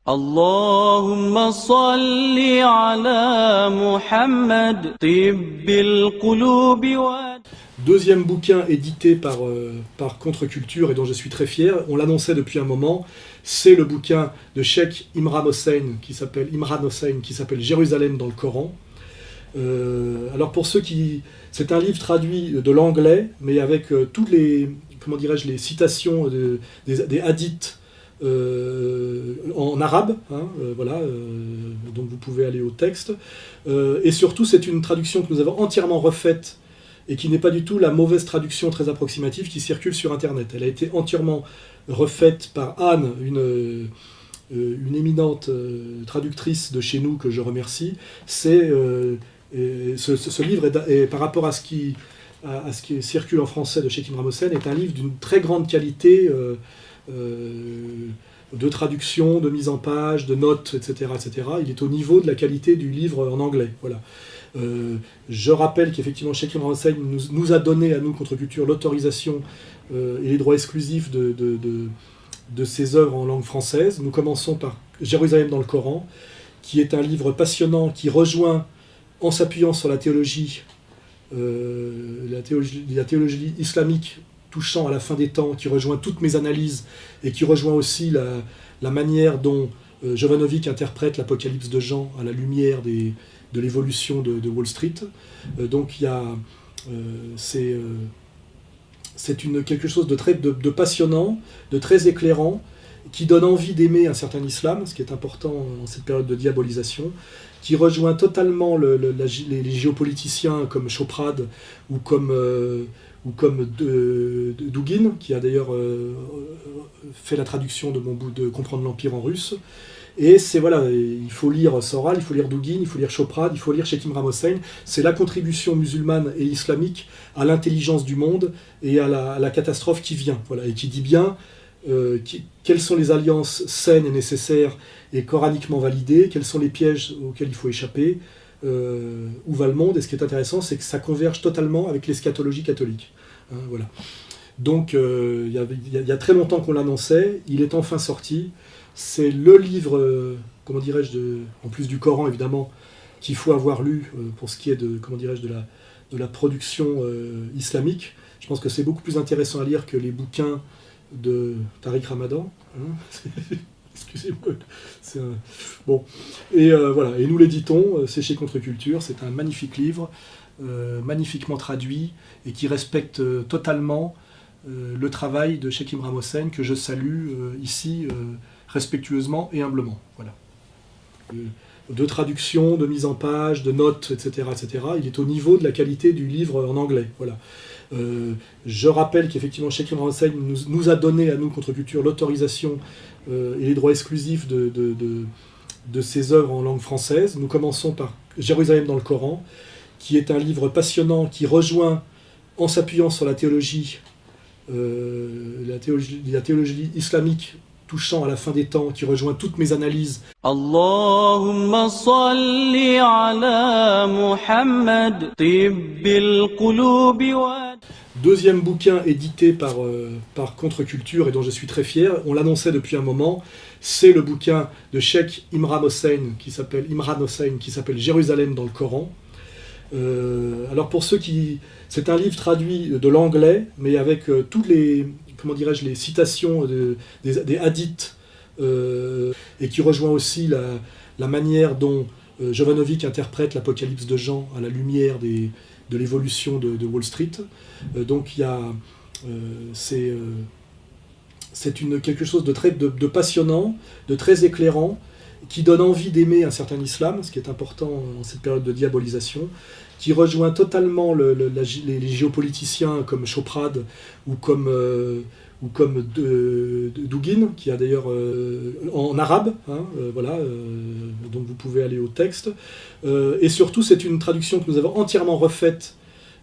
اللهم صل على محمد طب القلوب. Deuxième bouquin édité par Contre-Culture et dont je suis très fier, on l'annonçait depuis un moment, c'est le bouquin de Cheikh Imran Hossein qui s'appelle Jérusalem dans le Coran. Alors pour ceux qui... C'est un livre traduit de l'anglais, mais avec toutes les, comment dirais-je, les citations des hadiths en arabe, hein, donc vous pouvez aller au texte. Et surtout, c'est une traduction que nous avons entièrement refaite et qui n'est pas du tout la mauvaise traduction très approximative qui circule sur Internet. Elle a été entièrement refaite par Anne, une éminente traductrice de chez nous que je remercie. Ce livre, par rapport à ce qui circule en français de Cheikh Imran Hossein, est un livre d'une très grande qualité de traduction, de mise en page, de notes, etc., etc. Il est au niveau de la qualité du livre en anglais. Voilà. Je rappelle qu'effectivement Cheikh Imran Hossein nous a donné à nous, Contre-Culture, l'autorisation et les droits exclusifs de ses œuvres en langue française. Nous commençons par Jérusalem dans le Coran, qui est un livre passionnant qui rejoint, en s'appuyant sur la théologie islamique touchant à la fin des temps, qui rejoint toutes mes analyses et qui rejoint aussi la manière dont Jovanovic interprète l'Apocalypse de Jean à la lumière de l'évolution de Wall Street. Donc il y a, c'est quelque chose de passionnant, de très éclairant, qui donne envie d'aimer un certain islam, ce qui est important en cette période de diabolisation, qui rejoint totalement les géopoliticiens comme Choprad ou comme Dugin, qui a d'ailleurs fait la traduction de mon bout de Comprendre l'Empire en russe. Et c'est voilà, il faut lire Soral, il faut lire Dugin, il faut lire Choprad, il faut lire Cheikh Imran Hossein. C'est la contribution musulmane et islamique à l'intelligence du monde et à la catastrophe qui vient. Voilà, et qui dit bien quelles sont les alliances saines et nécessaires et coraniquement validées, quels sont les pièges auxquels il faut échapper, où va le monde. Et ce qui est intéressant, c'est que ça converge totalement avec l'eschatologie catholique. Hein, voilà. Donc il y a très longtemps qu'on l'annonçait, il est enfin sorti. C'est le livre, comment dirais-je, en plus du Coran évidemment, qu'il faut avoir lu pour ce qui est de, comment dirais-je, de la production islamique. Je pense que c'est beaucoup plus intéressant à lire que les bouquins de Tariq Ramadan. Hein. Excusez-moi. Bon. Et voilà. Et nous l'éditons, c'est chez Contre-Culture. C'est un magnifique livre, magnifiquement traduit et qui respecte totalement le travail de Cheikh Imran Hossein, que je salue ici respectueusement et humblement. Voilà. De traduction, de mise en page, de notes, etc., etc. Il est au niveau de la qualité du livre en anglais. Voilà. Je rappelle qu'effectivement Cheikh Imran Hossein nous a donné à nous, Contre-Culture, l'autorisation et les droits exclusifs de ses œuvres en langue française. Nous commençons par Jérusalem dans le Coran, qui est un livre passionnant qui rejoint, en s'appuyant sur la théologie islamique touchant à la fin des temps, qui rejoint toutes mes analyses. Allahumma salli ala Muhammad tibbil qulubi. Deuxième bouquin édité par Contre-Culture et dont je suis très fier, on l'annonçait depuis un moment, c'est le bouquin de Cheikh Imran Hossein qui s'appelle Jérusalem dans le Coran. Alors pour ceux qui... C'est un livre traduit de l'anglais, mais avec toutes les, comment dirais-je, les citations des hadiths, et qui rejoint aussi la manière dont Jovanovic interprète l'Apocalypse de Jean à la lumière de l'évolution de Wall Street. Donc il y a... c'est quelque chose de passionnant, de très éclairant, qui donne envie d'aimer un certain islam, ce qui est important en cette période de diabolisation, qui rejoint totalement les géopoliticiens comme Choprad ou comme Dugin, qui a d'ailleurs en arabe, hein, donc vous pouvez aller au texte. Et surtout, c'est une traduction que nous avons entièrement refaite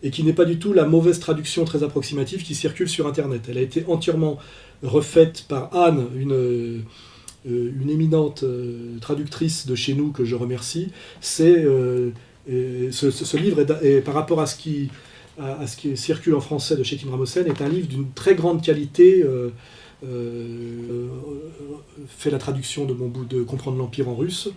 et qui n'est pas du tout la mauvaise traduction très approximative qui circule sur Internet. Elle a été entièrement refaite par Anne, une éminente traductrice de chez nous que je remercie. Ce livre, par rapport à ce qui circule en français de Cheikh Imran Hossein, est un livre d'une très grande qualité fait la traduction de mon bout de Comprendre l'Empire en russe.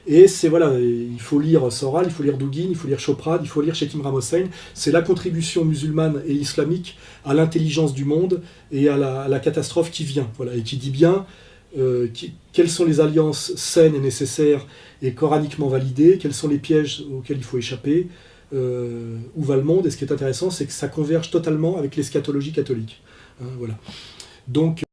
Et c'est voilà, il faut lire Soral, il faut lire Douguin, il faut lire Choprad, il faut lire Chetim Ramossein. C'est la contribution musulmane et islamique à l'intelligence du monde et à la catastrophe qui vient. Voilà, et qui dit bien quelles sont les alliances saines et nécessaires et coraniquement validées, quels sont les pièges auxquels il faut échapper, où va le monde. Et ce qui est intéressant, c'est que ça converge totalement avec l'eschatologie catholique. Hein, voilà. Donc